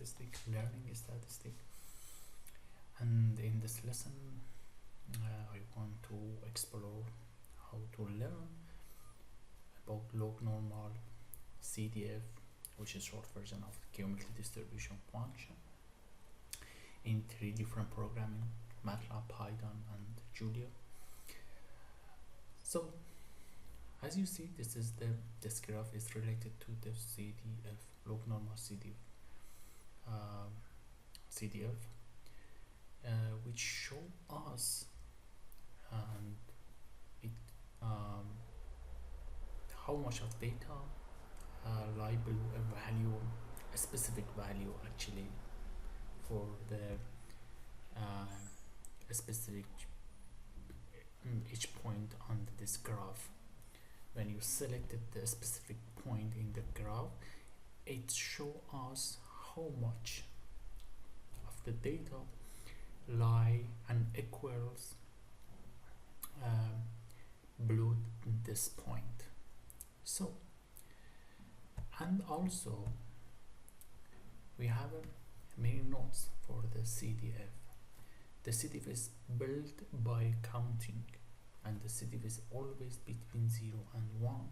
statistic, learning statistic. And in this lesson, I want to explore how to learn about log normal CDF, which is short version of cumulative distribution function, in 3 different programming: MATLAB, Python, and Julia. So as you see, this graph is related to the CDF, log normal CDF, which show us and it how much of data liable a specific value actually for the specific each point on this graph. When you selected the specific point in the graph, it show us how much of the data lie and equals below this point. So, and also we have many nodes for the CDF. The CDF is built by counting, and the CDF is always between 0 and 1,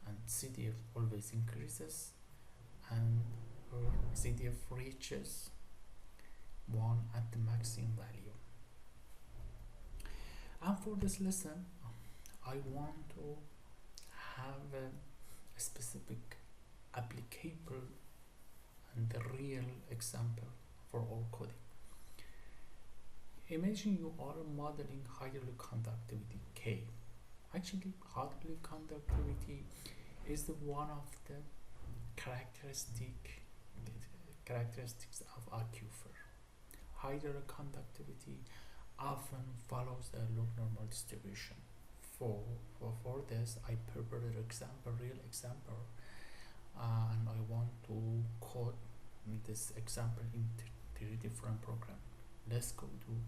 and CDF always increases, and CDF reaches 1 at the maximum value. And for this lesson, I want to have a specific applicable and the real example for our coding. Imagine you are modeling hydraulic conductivity K. Actually, hydraulic conductivity is one of the characteristics of aquifer. Hydraulic conductivity often follows a log normal distribution. For this, I prepared an real example, and I want to code this example in 3 different programs. Let's go to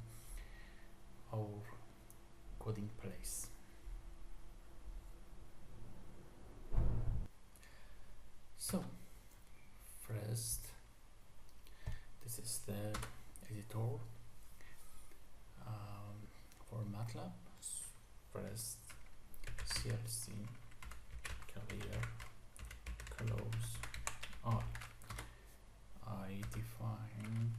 our coding place. So first, this is the editor for MATLAB. First, CLC clear close I define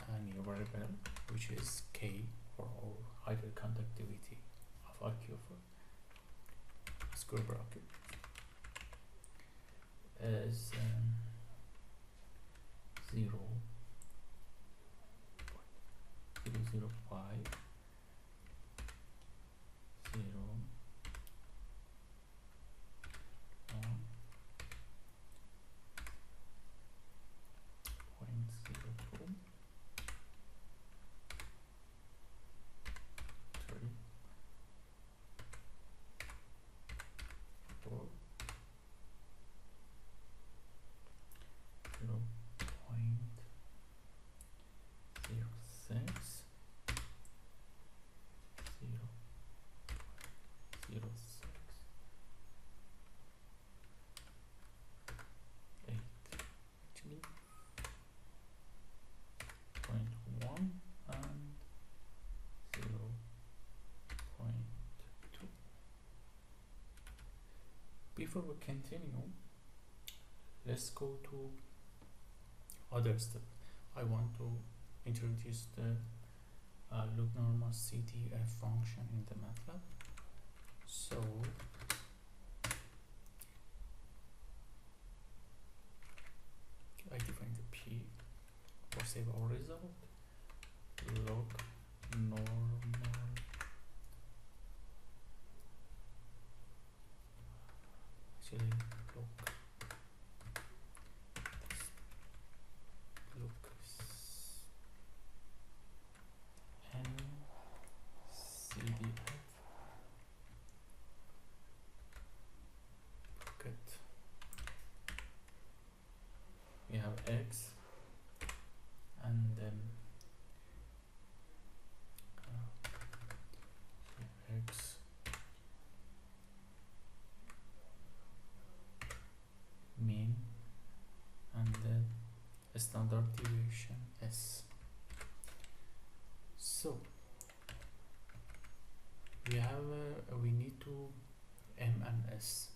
a new variable which is K for our hydraulic conductivity of aquifer. Square bracket is 0.005 Before we continue, let's go to other step. I want to introduce the log normal CDF function in the MATLAB. So I define the P for save our result. Log normal CDF bracket. We have X and then X mean and then standard deviation S. So we need to M and S.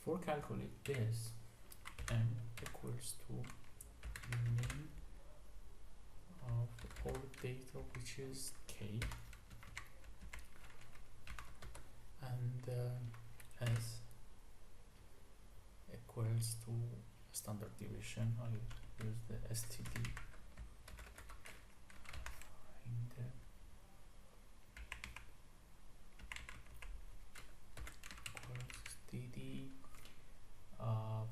For calculate this, M equals to mean of all data, which is K, and S equals to standard deviation. I use the STD in the DD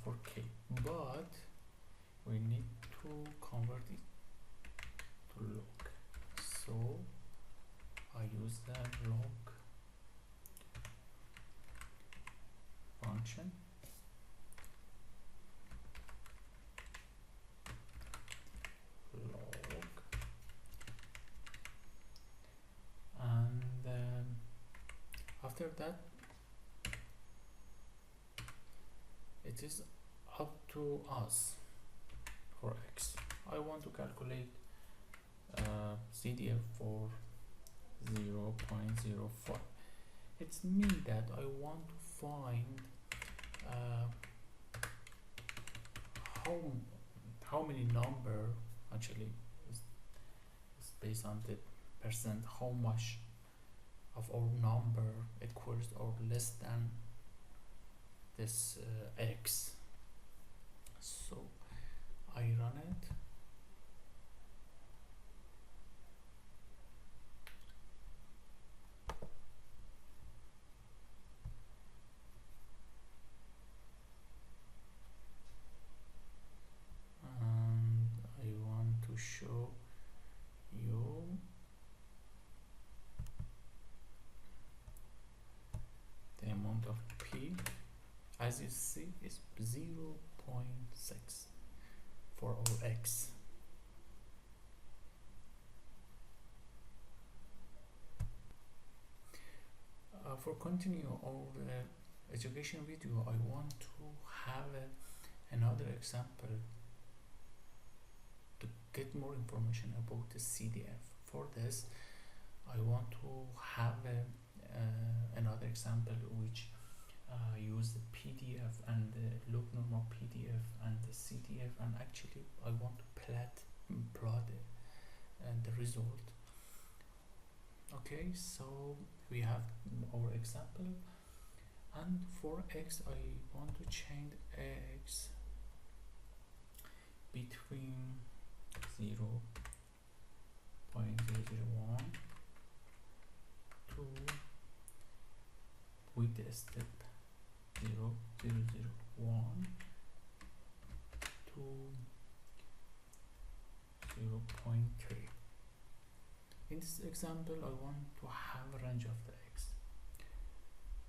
for K, but we need to convert it to log. So I use the log function. Log, and after that it is up to us. For X, I want to calculate CDF for 0.05. It's mean that I want to find how many number actually is based on the percent, how much of our number equals or less than this X. So I run it. And I want to show you the amount of P. As you see, is 0.6 for our X. For continue our education video, I want to have another example to get more information about the CDF. For this, I want to have another example which use the PDF and the log normal PDF and the CDF, and actually I want to plot the result. Okay, so we have our example, and for X I want to change X between 0.001 to with the step 0.001 to 0.3. In this example, I want to have a range of the X.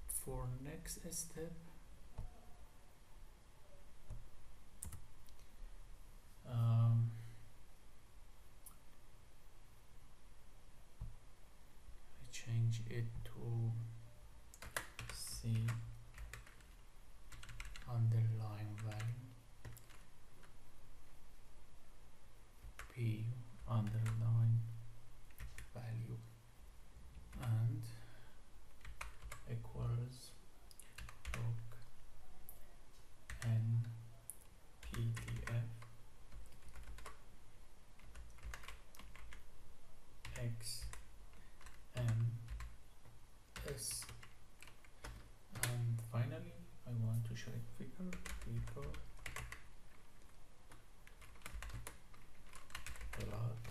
For next step, I change it to C underline value, P underline value, and equals log n PDF X M S. And finally I want to show a figure plot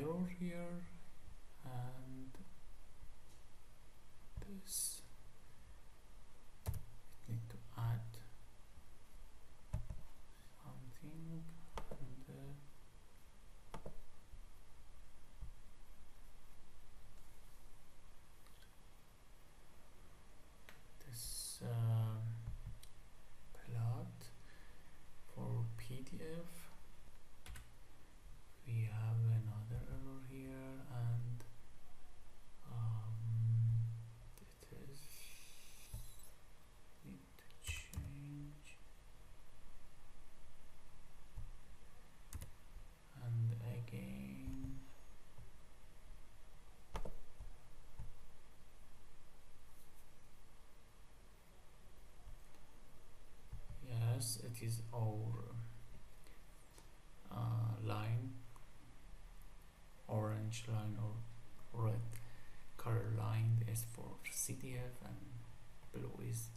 error here, and this it need to add something, and this plot for PDF. We have another error here, and it is need to change, and again yes, it is our line, orange line or red color line is for CDF, and blue is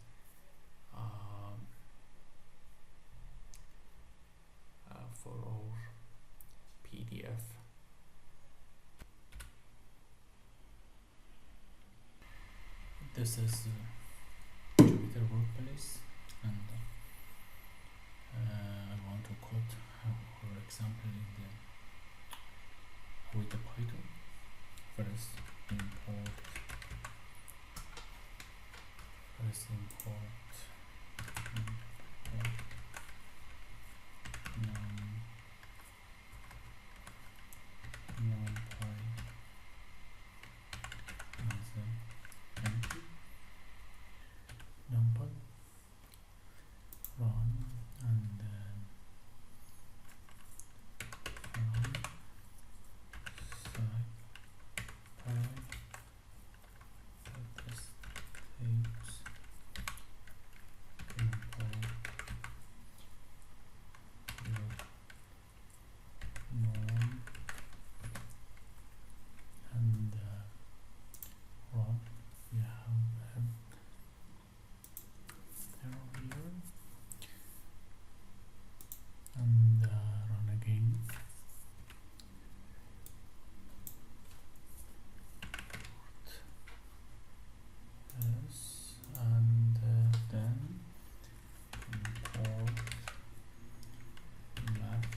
for our PDF. This is Jupyter Workplace, and I want to code for example with the Python. First import numpy as empty, numpy run, and then run side this takes import norm, and run. We have error here, and run again. Yes, and then import math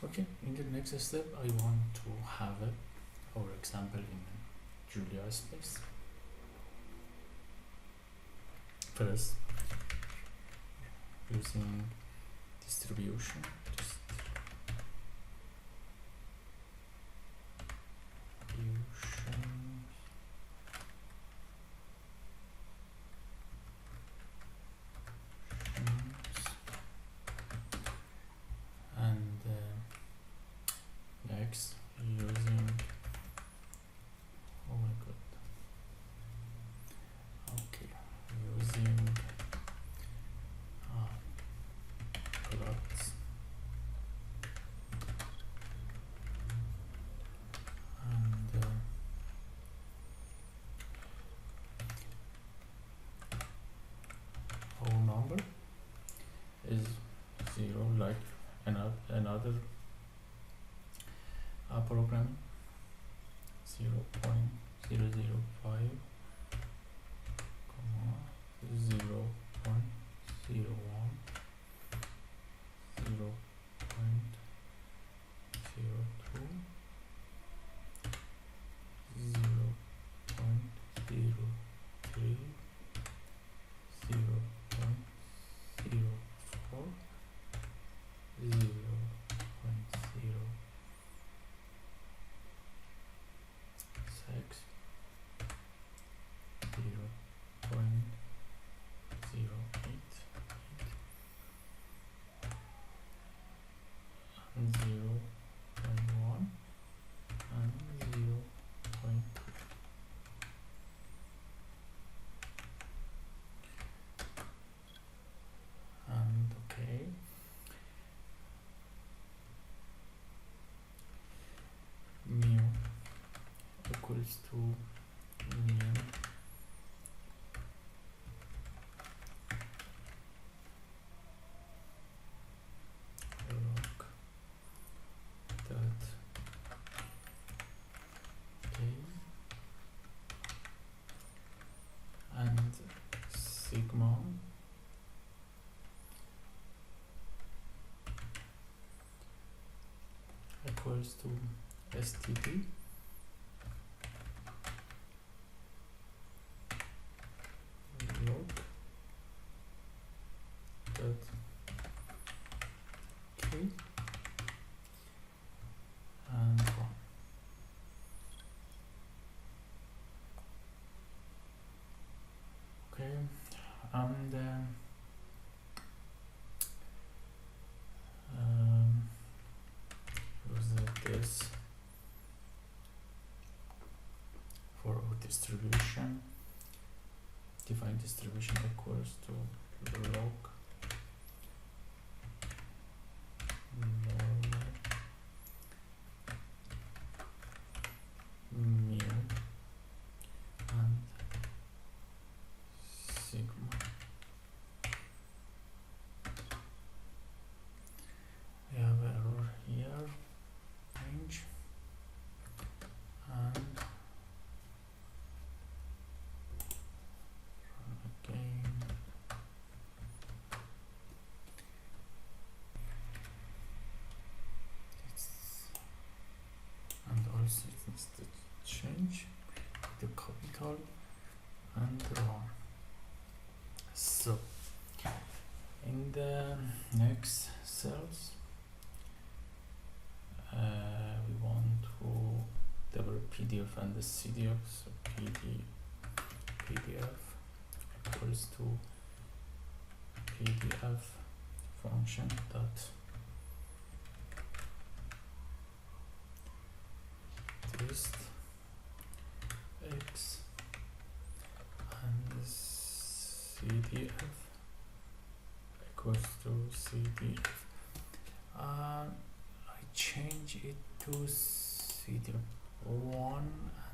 Okay, in the next step, I want to have our example in Julia space. first using distribution. And next using, oh my god, okay, using plots and our number is 0, like another programming 0.005, 0.01, 0.02, 0.03, 0.04, 0.06, 0.08, and 0.1 and 0.2. And okay, mu equals to mu log that k and sigma equals to std log that k and 1. Okay, and use this for our distribution. Define distribution equals to log normal mu and sigma. We have error here, range, and run again. And also it needs to change the capital and run. So in the next cells we want to develop PDF and the CDF. So PDF equals to PDF function dot test x and CDF equals to CDF. I change it to CDF1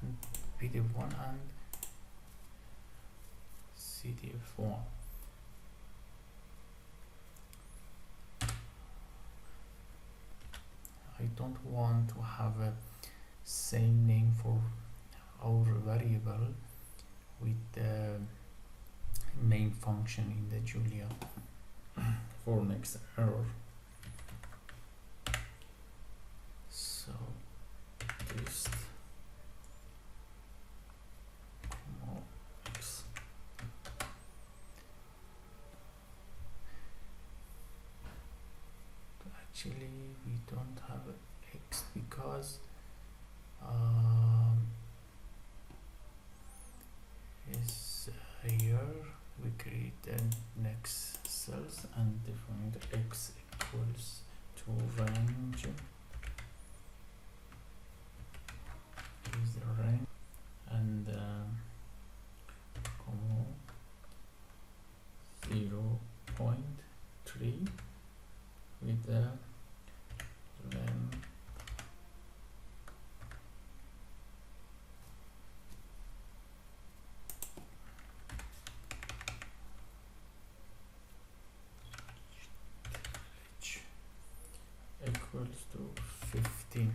and PDF1 and CDF1. I don't want to have a same name for our variable with the main function in the Julia for next error. So this x actually we don't have x because is here we create the next cells and define the x equals to range is the range and comma 0.3 with the length equals to 15.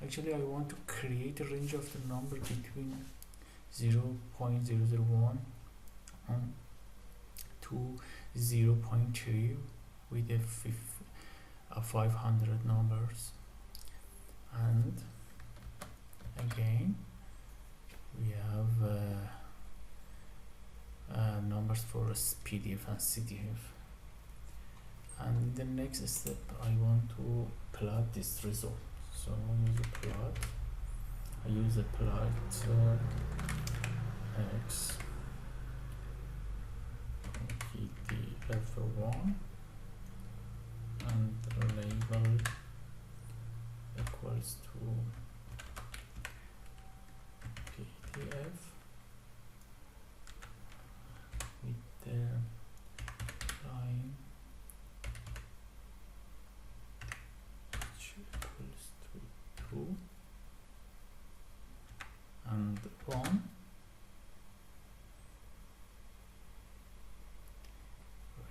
Actually I want to create a range of the number between 0.001 and to 0.2 with a 500 numbers, and again we have numbers for PDF and CDF. And in the next step I want to plot this result, so I use a plot x PDF1 and label equals to PDF with the line which equals to 2 and 1.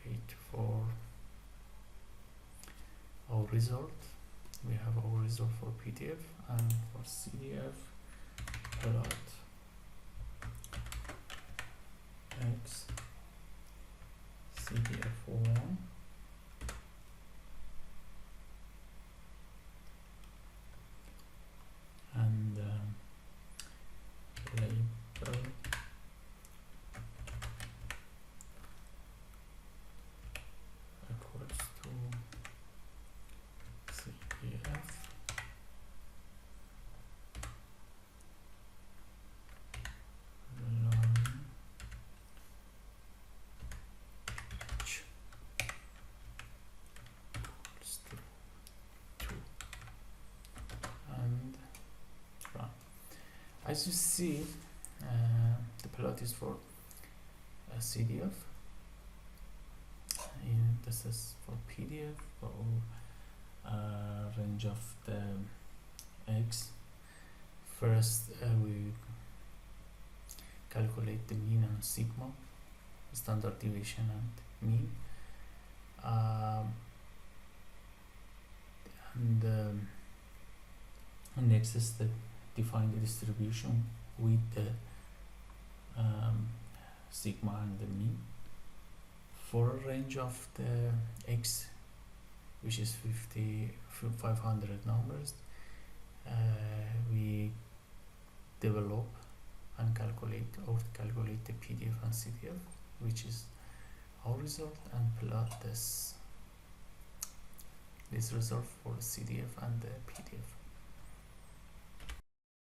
Wait for our result. We have our result for PDF and for CDF. Plot x CDF1 and label equals to CDF line which equals to 2 and run. As you see, the plot is for CDF. This is for PDF for range of the x. First we calculate the mean and sigma, standard deviation and mean, and next step define the distribution with the sigma and the mean. For a range of the x which is 500 numbers, we develop and calculate the PDF and CDF, which is our result, and plot this result for CDF and the PDF.